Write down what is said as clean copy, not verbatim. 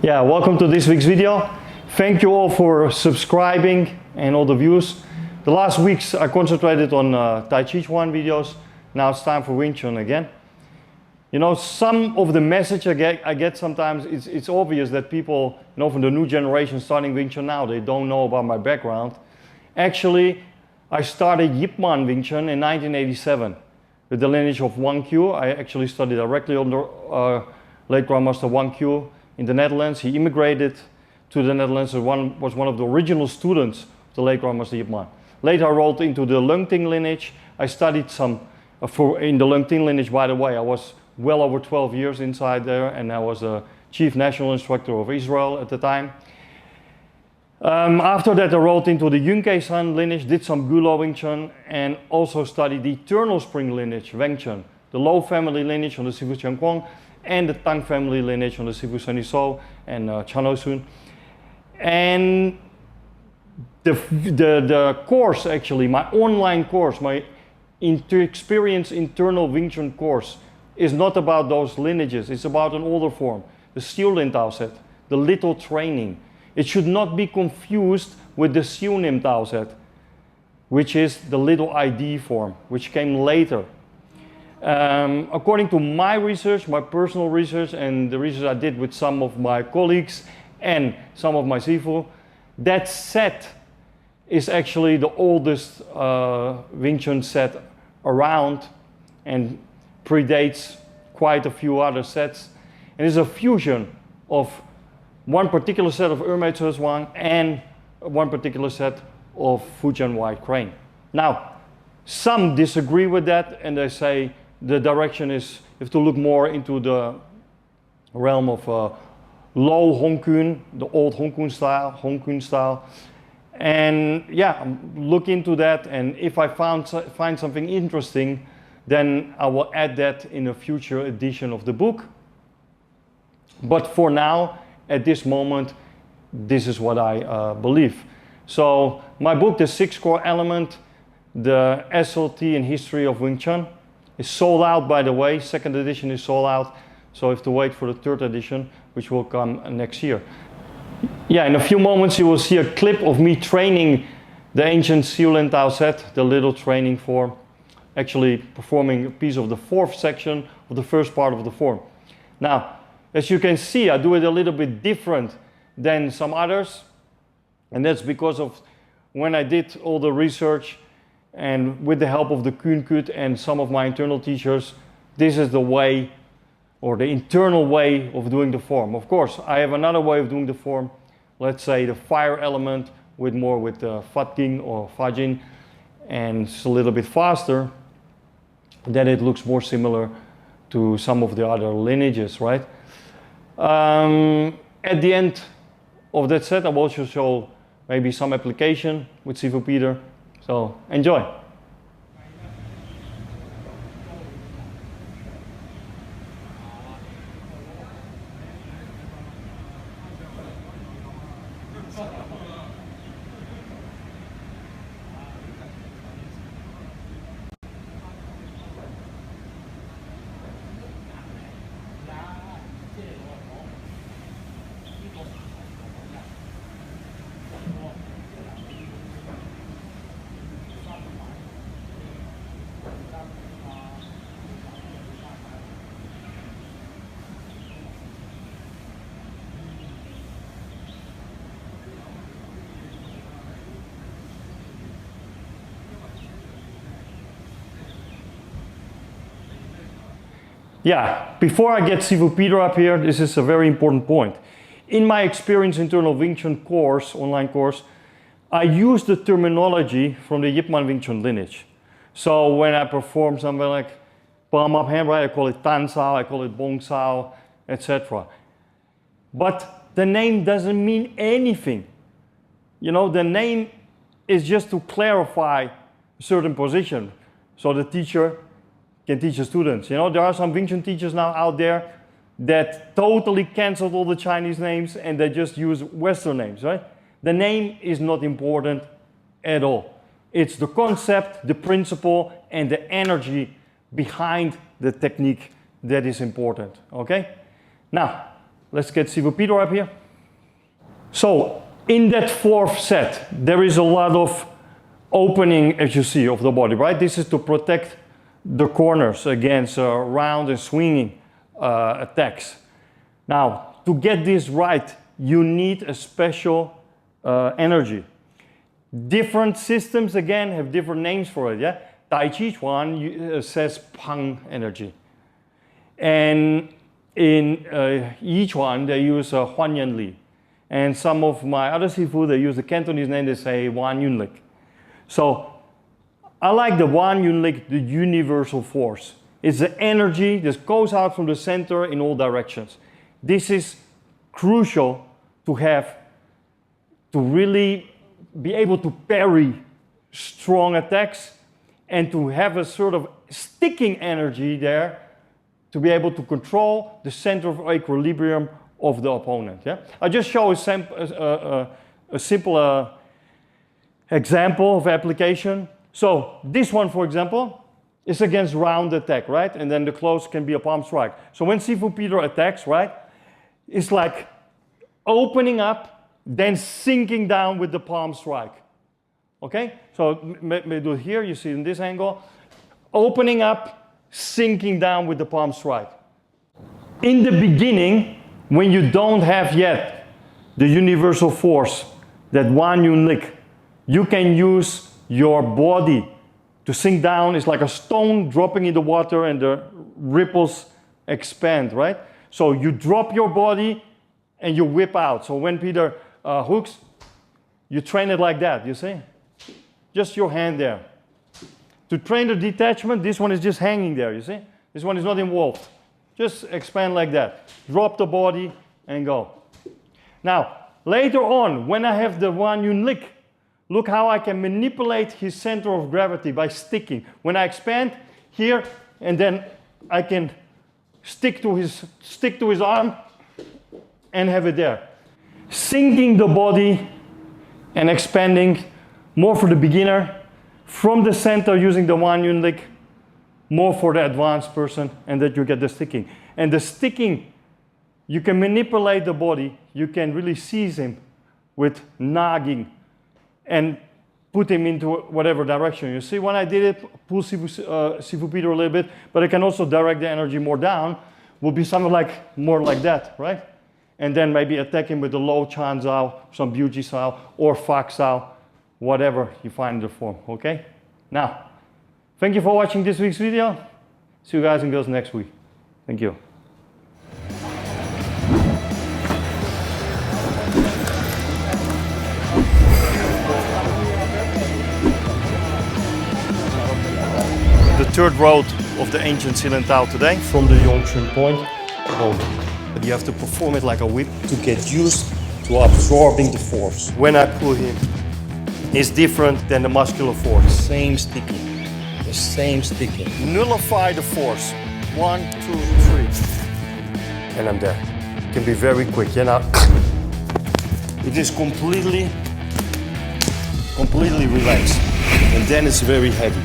Yeah, welcome to this week's video. Thank you all for subscribing and all the views. The last weeks I concentrated on Tai Chi Chuan videos. Now it's time for Wing Chun again. You know, some of the message I get sometimes, it's obvious that people, you know, from the new generation starting Wing Chun now, they don't know about my background. Actually, I started Yip Man Wing Chun in 1987 with the lineage of Wang Q. I actually studied directly under late Grandmaster Wang Q in the Netherlands. He immigrated to the Netherlands and was one of the original students of the late Grandmaster Yip Man. Later I rolled into the Lung Ting lineage. I studied some, in the Lung Ting lineage, by the way, I was well over 12 years inside there, and I was a chief national instructor of Israel at the time. After that I rolled into the Yun Kei San lineage, did some Gulo Wing Chun, and also studied the Eternal Spring lineage, Weng Chun, the Lo family lineage on the Sifu Chen Kwong, and the Tang family lineage on the Sifu Seniso and Chan Ho Sun. And the course, actually, my online course, my experience internal Wing Chun course, is not about those lineages. It's about an older form, the Siu Nim Tau set, the little training. It should not be confused with the Siu Nim Tau set, which is the little ID form, which came later. According to my research, my personal research, and the research I did with some of my colleagues and some of my Sifu, that set is actually the oldest Wing Chun set around and predates quite a few other sets. And it's a fusion of one particular set of Ermei Zhuang and one particular set of Fujian White Crane. Now, some disagree with that, and they say the direction is, you have to look more into the realm of low Hong Kun, the old Hong Kun style. And yeah, look into that, and if I find something interesting, then I will add that in a future edition of the book. But for now, at this moment, this is what I believe. So my book, The Six Core Element, the SLT and History of Wing Chun, is sold out, by the way. Second edition is sold out, so you have to wait for the third edition, which will come next year. Yeah, in a few moments you will see a clip of me training the ancient Siu Nim Tau set, the little training form, actually performing a piece of the fourth section of the first part of the form. Now, as you can see, I do it a little bit different than some others, and that's because of when I did all the research and with the help of the Kun Kut and some of my internal teachers, this is the way, or the internal way of doing the form. Of course, I have another way of doing the form, let's say the fire element with Fatking or Fajin, and it's a little bit faster, then it looks more similar to some of the other lineages, right? At the end of that set, I will also show maybe some application with Sifu Peter. So enjoy. Yeah, before I get Sifu Peter up here, this is a very important point. In my Experience Internal Wing Chun course, online course, I use the terminology from the Yip Man Wing Chun lineage. So when I perform something like palm up hand, right, I call it Tan Sao, I call it Bong Sao, etc. But the name doesn't mean anything. You know, the name is just to clarify a certain position, so the teacher can teach the students. You know, there are some Wing Chun teachers now out there that totally canceled all the Chinese names and they just use Western names, right? The name is not important at all. It's the concept, the principle, and the energy behind the technique that is important, okay? Now, Let's get Sifu Peter up here. So in that fourth set, there is a lot of opening, as you see, of the body, right? This is to protect the corners against round and swinging attacks. Now, to get this right, you need a special energy. Different systems, again, have different names for it, yeah? Tai Chi Chuan says Pang energy. And in Yi Chuan, they use Huan Yan Li. And some of my other Sifu, they use the Cantonese name, they say Wan Yun Lik. So I like the Wan Yun Lik, the universal force. It's the energy that goes out from the center in all directions. This is crucial to have, to really be able to parry strong attacks and to have a sort of sticking energy there to be able to control the center of equilibrium of the opponent. Yeah? I just show a simple example of application. So this one, for example, is against round attack, right? And then the close can be a palm strike. So when Sifu Peter attacks, right, it's like opening up, then sinking down with the palm strike. Okay? So maybe do it here, you see in this angle. Opening up, sinking down with the palm strike. In the beginning, when you don't have yet the universal force, that Wan Yun Lik, you can use your body to sink down. It's like a stone dropping in the water and the ripples expand, right? So you drop your body and you whip out. So when Peter hooks, you train it like that, you see? Just your hand there. To train the detachment, this one is just hanging there, you see? This one is not involved. Just expand like that. Drop the body and go. Now, later on, when I have the Wan Yun Lik, look how I can manipulate his center of gravity by sticking. When I expand here, and then I can stick to his arm and have it there. Sinking the body and expanding, more for the beginner. From the center using the Wan Yun Lik, more for the advanced person, and that you get the sticking. And the sticking, you can manipulate the body, you can really seize him with nagging and put him into whatever direction. You see, when I did it, pull Sifu Peter a little bit, but I can also direct the energy more down, will be something like, more like that, right? And then maybe attack him with the low Chan Zao, some Buji Sao, or Fak Sao, whatever you find in the form, okay? Now, thank you for watching this week's video. See you guys and girls next week. Thank you. The third road of the ancient Siu Nim Tau today, from the Yongchun point over. But you have to perform it like a whip to get used to absorbing the force. When I pull him, it's different than the muscular force. Same sticking, the same sticking. Nullify the force. 1, 2, 3. And I'm there. It can be very quick. You know, it is completely relaxed. And then it's very heavy.